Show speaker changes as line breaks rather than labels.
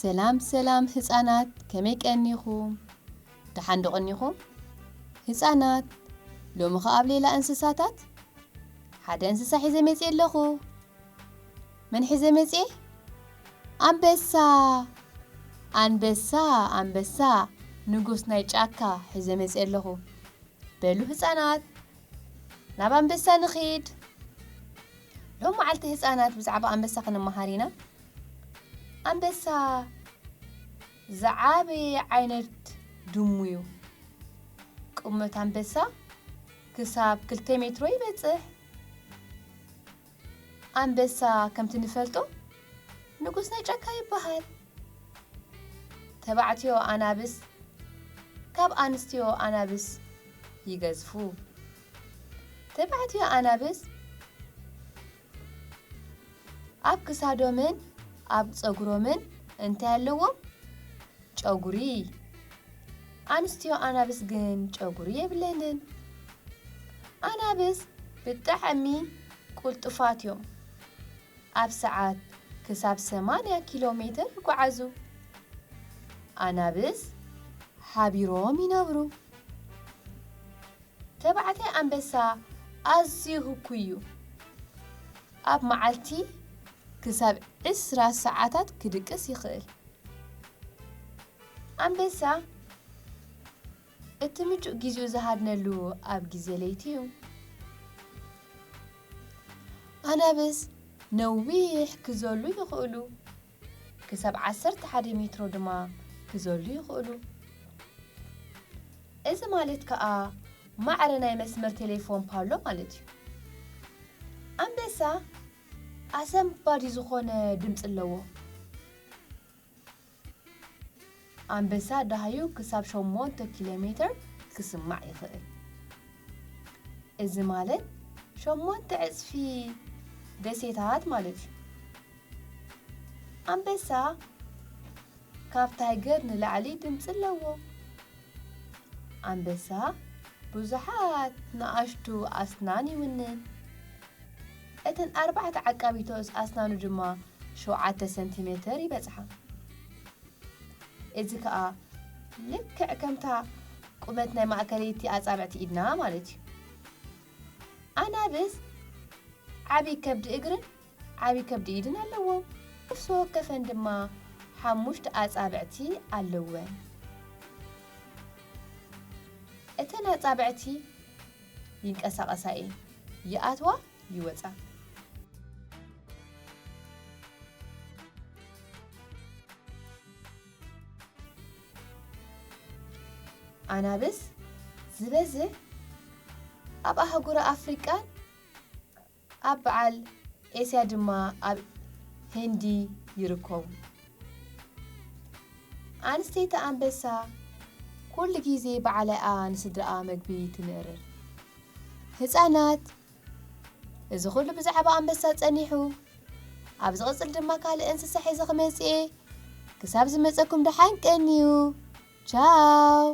سلام سلام ህፃናት ከመይ ቀኒኹም ደሓን ደቐኒኹም ህፃናት ሎሚ ኸኣብ ሌላ እንስሳታት ሓደ እንስሳ ሒዘ መፅእ ኣለኹ መን ሒዘ መፅእ አንበሳ አንበሳ አንበሳ ንጉስ ናይ ጫካ ሒዘ መፅእ ኣለኹ በሉ ህፃናት ናብ አንበሳ ንኺድ ሎሚ መዓልቲ ህፃናት ብዛዕባ አንበሳ ክንመሃር ኢና አንበሳ زعابي عينت دمويو قمت አንበሳ كساب 2 متر يبصح አንበሳ ከምቲ ንፈልጦ ንጉስ ናይ ጫካ ይበሃል ተባዕትዮ አናብስ ካብ አንስትዮ አናብስ ይገዝፉ ተባዕትዮ አናብስ ኣብ ክሳዶምን ኣብ ፀጉሮምን እንታይ ኣለዎም ጨጉሪ አንስትዮ አናብስ ግን ጨጉሪ የብለንን አናብስ ብጣዕሚ ቁልጥፋት እዮም ኣብ ሰዓት ክሳብ 80 ኪሎ ሜትር ይጓዓዙ አናብስ ሓቢሮም ይነብሩ ተባዕታይ አንበሳ ኣዝዩ ህኩዩ ኣብ መዓልቲ ክሳብ 10 ሰዓታት ክድቅስ ይኽእል አንበሳ እቲ ምጩእ ግዚኡ ዝሃድነሉ ኣብ ግዜ ለይቲ እዩ አናብስ ነዊሕ ክዘሉ ይኽእሉ ክሳብ 11 ሜትሮ ድማ ክዘሉ ይኽእሉ እዚ ማለት ከዓ ማዕረ ናይ መስመር ቴሌፎን ፓሎ ማለት እዩ አንበሳ ኣሰምባዲ ዝኾነ ድምፂ ኣለዎ አንበሳ ዳሃዩ ክሳብ 8 ኪሎ ሜትር ክስማዕ ይኽእል እዚ ማለት 8 ዕፅፊ ደሴታት ማለት እዩ አንበሳ ካብ ታይገር ንላዕሊ ድምፂ ኣለዎ አንበሳ ብዙሓት ንኣሽቱ ኣስናን ይውንን እተን 4 ዓቃቢቶስ ኣስናኑ ድማ 7 ሰንቲሜትር ይበጽሓ እዚ ከዓ ልክዕ ከምታ ቁመት ናይ ማእከለይቲ ኣጻብዕቲ ኢድና ማለት እዩ አናብስ ዓቢ ከብዲ እግርን ዓቢ ከብዲ ኢድን ኣለዎ ነፍሲ ወከፈን ድማ 5 ኣጻብዕቲ ኣለወን እተን ኣጻብዕቲ ይንቀሳቐሳ እየን ይኣትዋ ይወፃ አናብስ ዝበዝሕ ኣብ ኣህጉረ ኣፍሪቃን ኣብ በዓል ኤስያ ድማ ኣብ ህንዲ ይርከቡ አንስተይቲ አንበሳ ኩሉ ግዜ በዓልኣ ንስድራኣ መግቢ ትነርር ህፃናት እዚ ኩሉ ብዛዕባ አንበሳ ፀኒሑ ኣብ ዝቕፅል ድማ ካልእ እንስሳ ሒዘ ክመፅእ ክሳብ ዝመፀኩም ደሓን ቀኒዩ ቻው